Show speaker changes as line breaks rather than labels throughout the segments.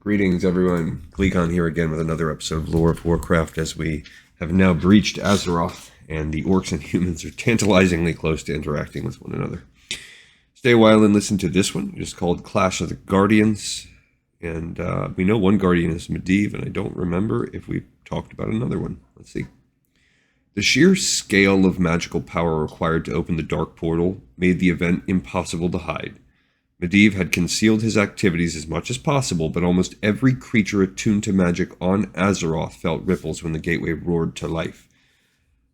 Greetings, everyone. Gleekon here again with another episode of Lore of Warcraft, as we have now breached Azeroth, and the orcs and humans are tantalizingly close to interacting with one another. Stay a while and listen to this one. It's called Clash of the Guardians, and we know one Guardian is Medivh, and I don't remember if we've talked about another one. Let's see. The sheer scale of magical power required to open the Dark Portal made the event impossible to hide. Medivh had concealed his activities as much as possible, but almost every creature attuned to magic on Azeroth felt ripples when the gateway roared to life.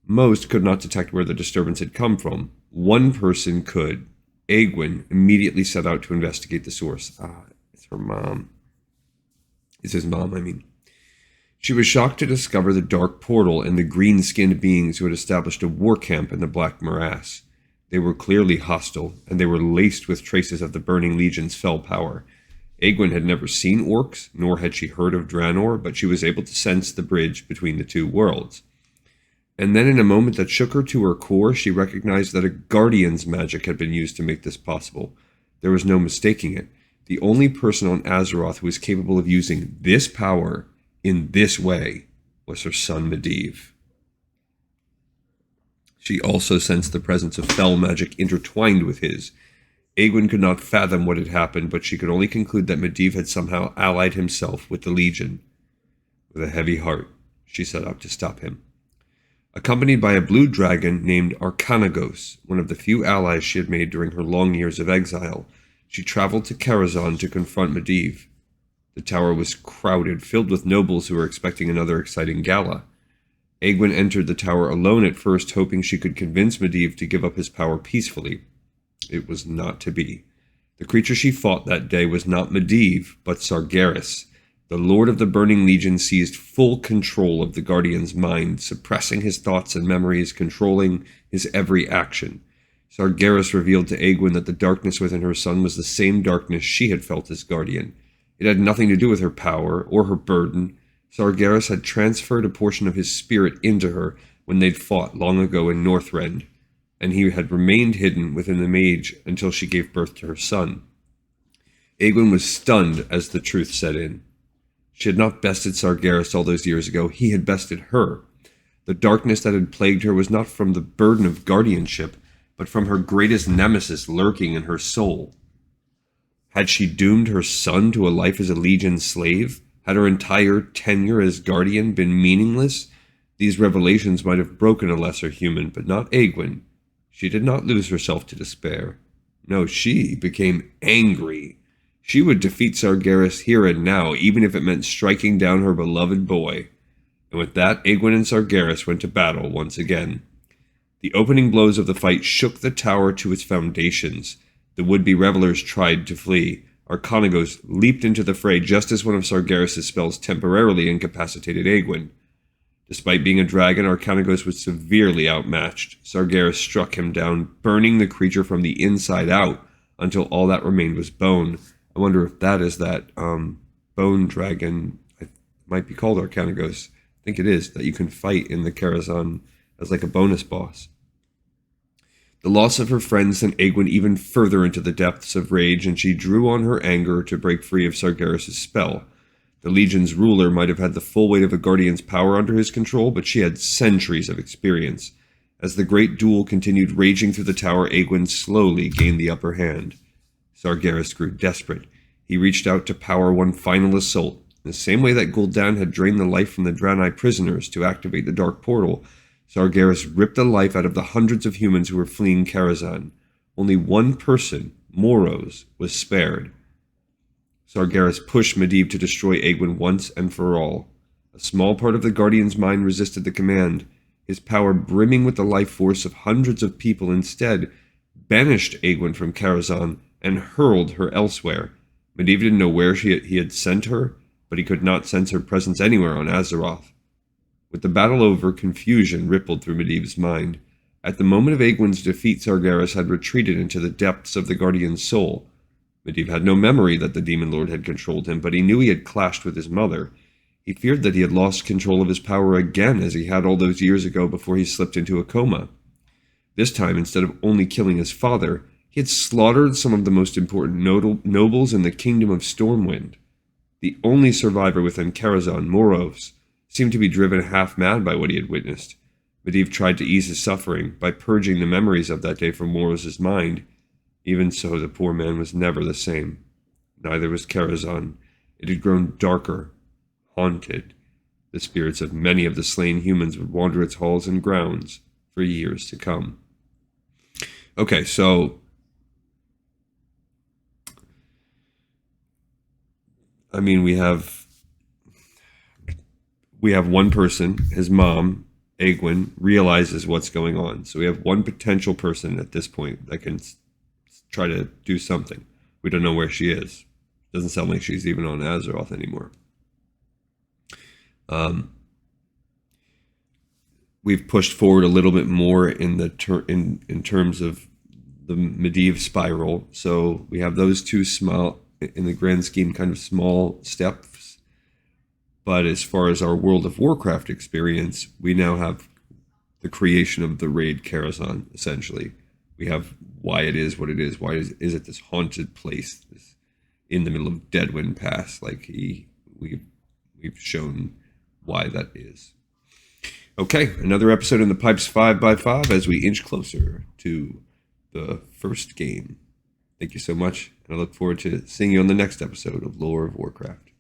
Most could not detect where the disturbance had come from. One person could. Aegwynn immediately set out to investigate the source. It's her mom. It's his mom, I mean. She was shocked to discover the Dark Portal and the green-skinned beings who had established a war camp in the Black Morass. They were clearly hostile, and they were laced with traces of the Burning Legion's fell power. Aegwynn had never seen orcs, nor had she heard of Draenor, but she was able to sense the bridge between the two worlds. And then in a moment that shook her to her core, she recognized that a Guardian's magic had been used to make this possible. There was no mistaking it. The only person on Azeroth who was capable of using this power in this way was her son Medivh. She also sensed the presence of fell magic intertwined with his. Aegwynn could not fathom what had happened, but she could only conclude that Medivh had somehow allied himself with the Legion. With a heavy heart, she set out to stop him. Accompanied by a blue dragon named Arkanagos, one of the few allies she had made during her long years of exile, she traveled to Karazhan to confront Medivh. The tower was crowded, filled with nobles who were expecting another exciting gala. Aegwynn entered the tower alone at first, hoping she could convince Medivh to give up his power peacefully. It was not to be. The creature she fought that day was not Medivh, but Sargeras. The Lord of the Burning Legion seized full control of the Guardian's mind, suppressing his thoughts and memories, controlling his every action. Sargeras revealed to Aegwynn that the darkness within her son was the same darkness she had felt as Guardian. It had nothing to do with her power or her burden. Sargeras had transferred a portion of his spirit into her when they'd fought long ago in Northrend, and he had remained hidden within the mage until she gave birth to her son. Aegwynn was stunned as the truth set in. She had not bested Sargeras all those years ago, he had bested her. The darkness that had plagued her was not from the burden of guardianship, but from her greatest nemesis lurking in her soul. Had she doomed her son to a life as a Legion slave? Had her entire tenure as Guardian been meaningless? These revelations might have broken a lesser human, but not Aegwynn. She did not lose herself to despair. No, she became angry. She would defeat Sargeras here and now, even if it meant striking down her beloved boy. And with that, Aegwynn and Sargeras went to battle once again. The opening blows of the fight shook the tower to its foundations. The would-be revelers tried to flee. Arkanagos leaped into the fray just as one of Sargeras' spells temporarily incapacitated Aegwynn. Despite being a dragon, Arkanagos was severely outmatched. Sargeras struck him down, burning the creature from the inside out until all that remained was bone. I wonder if that is that bone dragon. It might be called Arkanagos. I think it is, that you can fight in the Karazhan as like a bonus boss. The loss of her friend sent Aegwynn even further into the depths of rage, and she drew on her anger to break free of Sargeras' spell. The Legion's ruler might have had the full weight of a Guardian's power under his control, but she had centuries of experience. As the great duel continued raging through the tower, Aegwynn slowly gained the upper hand. Sargeras grew desperate. He reached out to power one final assault. In the same way that Gul'dan had drained the life from the Draenei prisoners to activate the Dark Portal, Sargeras ripped the life out of the hundreds of humans who were fleeing Karazhan. Only one person, Moros, was spared. Sargeras pushed Medivh to destroy Aegwynn once and for all. A small part of the Guardian's mind resisted the command. His power, brimming with the life force of hundreds of people, instead banished Aegwynn from Karazhan and hurled her elsewhere. Medivh didn't know where he had sent her, but he could not sense her presence anywhere on Azeroth. With the battle over, confusion rippled through Medivh's mind. At the moment of Aegwynn's defeat, Sargeras had retreated into the depths of the Guardian's soul. Medivh had no memory that the Demon Lord had controlled him, but he knew he had clashed with his mother. He feared that he had lost control of his power again, as he had all those years ago before he slipped into a coma. This time, instead of only killing his father, he had slaughtered some of the most important nobles in the Kingdom of Stormwind. The only survivor within Karazhan, Moros, seemed to be driven half mad by what he had witnessed. Medivh tried to ease his suffering by purging the memories of that day from Moros' mind. Even so, the poor man was never the same. Neither was Karazhan. It had grown darker, haunted. The spirits of many of the slain humans would wander its halls and grounds for years to come. Okay, so I mean, we have one person, his mom, Aegwynn, realizes what's going on. So we have one potential person at this point that can try to do something. We don't know where she is. Doesn't sound like she's even on Azeroth anymore. We've pushed forward a little bit more in the in terms of the Medivh spiral. So we have those two small, in the grand scheme, kind of small steps. But as far as our World of Warcraft experience, we now have the creation of the raid Karazhan, essentially. We have why it is what it is. Why is it this haunted place, this in the middle of Deadwind Pass? Like we've shown why that is. Okay, another episode in the pipes 5x5 as we inch closer to the first game. Thank you so much, and I look forward to seeing you on the next episode of Lore of Warcraft.